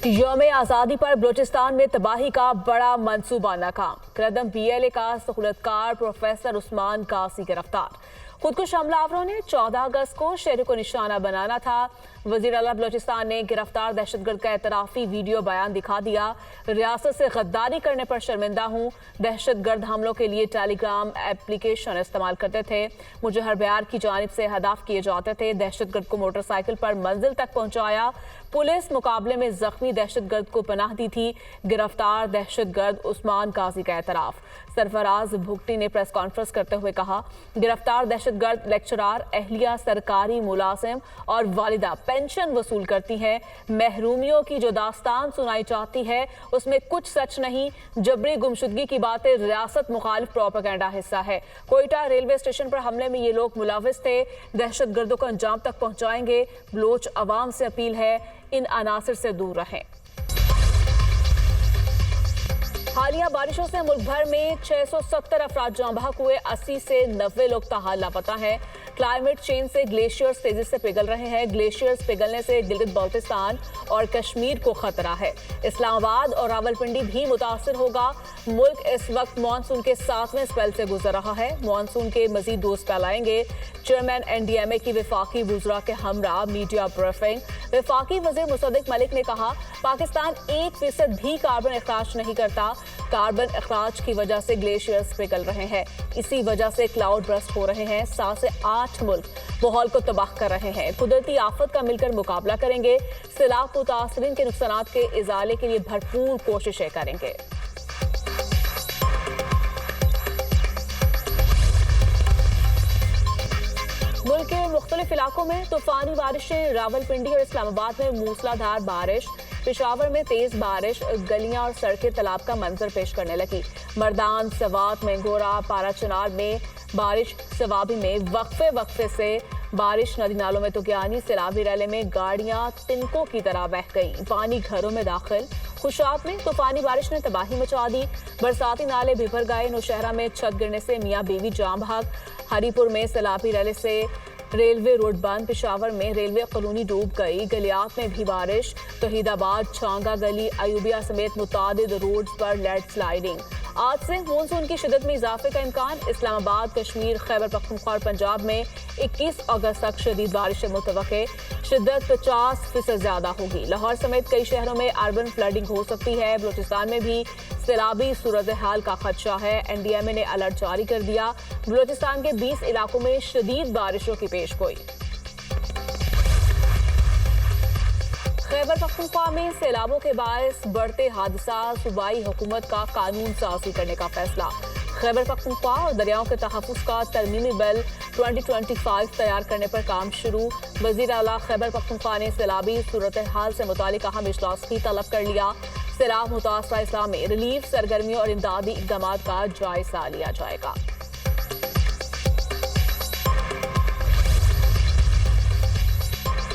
یوم آزادی پر بلوچستان میں تباہی کا بڑا منصوبہ ناکام۔ کردم PLA کا سہولتکار پروفیسر عثمان قاضی گرفتار۔ خودکش حملہ آوروں نے 14 اگست کو شہر کو نشانہ بنانا تھا۔ وزیر اعلیٰ بلوچستان نے گرفتار دہشت گرد کا اعترافی ویڈیو بیان دکھا دیا۔ ریاست سے غداری کرنے پر شرمندہ ہوں، دہشت گرد حملوں کے لیے ٹیلی گرام ایپلیکیشن استعمال کرتے تھے، مجھے ہر بیار کی جانب سے ہدف کیے جاتے تھے، دہشت گرد کو موٹر سائیکل پر منزل تک پہنچایا، پولیس مقابلے میں زخمی دہشت گرد کو پناہ دی تھی۔ گرفتار دہشت گرد عثمان قاضی کا اعتراف۔ سرفراز بھگٹی نے پریس کانفرنس کرتے ہوئے کہا، گرفتار دہشت گرد لیکچرار، اہلیہ سرکاری ملازم اور والدہ پینشن وصول کرتی ہیں۔ محرومیوں کی جو داستان سنائی جاتی ہے اس میں کچھ سچ نہیں، جبری گمشدگی کی باتیں ریاست مخالف پروپیگنڈا حصہ ہے۔ کوئٹہ ریلوے اسٹیشن پر حملے میں یہ لوگ ملوث تھے، دہشت گردوں کو انجام تک پہنچائیں گے۔ بلوچ عوام سے اپیل ہے ان عناصر سے دور رہیں۔ حالیہ بارشوں سے ملک بھر میں 670 افراد جاں بحق ہوئے، 80 سے 90 لوگ تاحال لاپتہ ہیں۔ کلائمیٹ چینج سے گلیشیئرز تیزی سے پگھل رہے ہیں۔ گلیشیئرز پگھلنے سے گلگت بلتستان اور کشمیر کو خطرہ ہے۔ اسلام آباد اور راولپنڈی بھی متاثر ہوگا۔ ملک اس وقت مانسون کے 7ویں اسپیل سے گزر رہا ہے۔ مانسون کے مزید 2 اسپیل آئیں گے۔ چیئرمین NDMA کی وفاقی وزراء کے ہمراہ میڈیا بریفنگ۔ وفاقی وزیر مصدق ملک نے کہا، پاکستان 1% بھی کاربن اخراج نہیں کرتا۔ کاربن اخراج کی وجہ سے گلیشیئرز پگھل رہے ہیں، اسی وجہ سے کلاؤڈ برسٹ ہو رہے ہیں۔ 7 سے 8 ملک ماحول کو تباہ کر رہے ہیں۔ قدرتی آفت کا مل کر مقابلہ کریں گے، سیلاب متاثرین کے نقصانات کے ازالے کے لیے بھرپور کوششیں کریں گے۔ ملک کے مختلف علاقوں میں طوفانی بارشیں، راولپنڈی اور اسلام آباد میں موسلا دھار بارش، پشاور میں تیز بارش، گلیاں اور سڑکیں تالاب کا منظر پیش کرنے لگی۔ مردان، سوات، مینگورہ، پارا چنار میں بارش، سوابی میں وقفے سے بارش، ندی نالوں میں طغیانی، سیلابی ریلے میں گاڑیاں تنکوں کی طرح بہہ گئیں، پانی گھروں میں داخل۔ خوشاب میں طوفانی بارش نے تباہی مچا دی، برساتی نالے بھر گئے، نوشہرہ میں چھت گرنے سے میاں بیوی جاں بحق، ہری پور میں سیلابی ریلے سے ریلوے روڈ بند، پشاور میں ریلوے کالونی ڈوب گئی، گلیات میں بھی بارش، توحید آباد، چھانگا گلی، ایوبیہ سمیت متعدد روڈز پر لینڈ سلائیڈنگ۔ آج سے مونسون کی شدت میں اضافے کا امکان، اسلام آباد، کشمیر، خیبر پختونخوا اور پنجاب میں 21 اگست تک شدید بارشیں متوقع، شدت 50% زیادہ ہوگی۔ لاہور سمیت کئی شہروں میں اربن فلڈنگ ہو سکتی ہے۔ بلوچستان میں بھی سیلابی صورتحال کا خدشہ ہے، NDMA نے الرٹ جاری کر دیا۔ بلوچستان کے 20 علاقوں میں شدید بارشوں کی پیش گوئی۔ خیبر پختونخوا میں سیلابوں کے باعث بڑھتے حادثات، صوبائی حکومت کا قانون سازی کرنے کا فیصلہ۔ خیبر پختونخوا اور دریاؤں کے تحفظ کا ترمیمی بل 2025 تیار کرنے پر کام شروع۔ وزیر اعلیٰ خیبر پختونخوا نے سیلابی صورتحال سے متعلق اہم اجلاس کی طلب کر لیا۔ سیلاب متاثرہ اضلاع میں ریلیف سرگرمیوں اور امدادی اقدامات کا جائزہ لیا جائے گا۔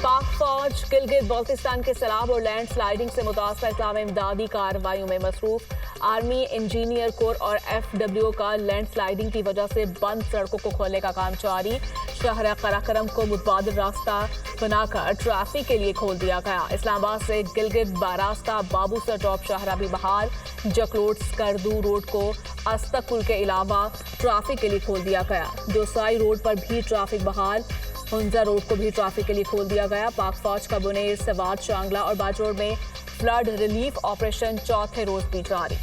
پاک فوج گلگت بلتستان کے سیلاب اور لینڈ سلائیڈنگ سے متاثرہ اضلاع میں امدادی کارروائیوں میں مصروف۔ آرمی انجینئر کور اور FW کا لینڈ سلائیڈنگ کی وجہ سے بند سڑکوں کو کھولنے کا کام جاری۔ شہر قراقرم کو متبادل راستہ بنا کر ٹریفک کے لیے کھول دیا گیا۔ اسلام آباد سے گلگت باراستہ بابو سر ٹاپ شاہراہ بھی بحال۔ جکلوٹ سکردو روڈ کو استک پل کے علاوہ ٹریفک کے لیے کھول دیا گیا۔ دوسائی روڈ پر بھی ٹریفک بحال، ہنزا روڈ کو بھی ٹریفک کے لیے کھول دیا گیا۔ پاک فوج کا بنیر، سوات، شانگلہ اور باجوڑ میں فلڈ ریلیف آپریشن چوتھے روز بھی جاری۔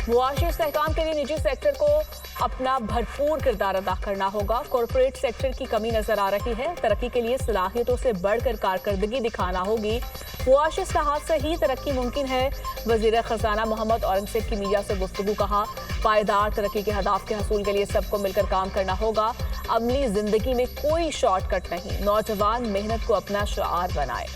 معاشی استحکام کے لیے نجی سیکٹر کو اپنا بھرپور کردار ادا کرنا ہوگا۔ کارپوریٹ سیکٹر کی کمی نظر آ رہی ہے، ترقی کے لیے صلاحیتوں سے بڑھ کر کارکردگی دکھانا ہوگی۔ معاشی اصلاحات سے ہی ترقی ممکن ہے۔ وزیر خزانہ محمد اورنگزیب کی میڈیا سے گفتگو، کہا، پائیدار ترقی کے اہداف کے حصول کے لیے سب کو مل کر کام کرنا ہوگا۔ عملی زندگی میں کوئی شارٹ کٹ نہیں، نوجوان محنت کو اپنا شعار بنائے۔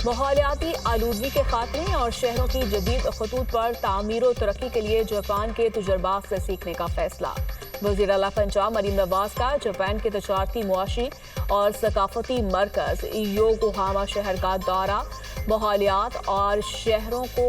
ماحولیاتی آلودگی کے خاتمے اور شہروں کی جدید خطوط پر تعمیر و ترقی کے لیے جاپان کے تجربات سے سیکھنے کا فیصلہ۔ وزیر اعلیٰ پنجاب مریم نواز کا جاپان کے تجارتی، معاشی اور ثقافتی مرکز یوکوہاما شہر کا دورہ۔ ماحولیات اور شہروں کو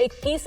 21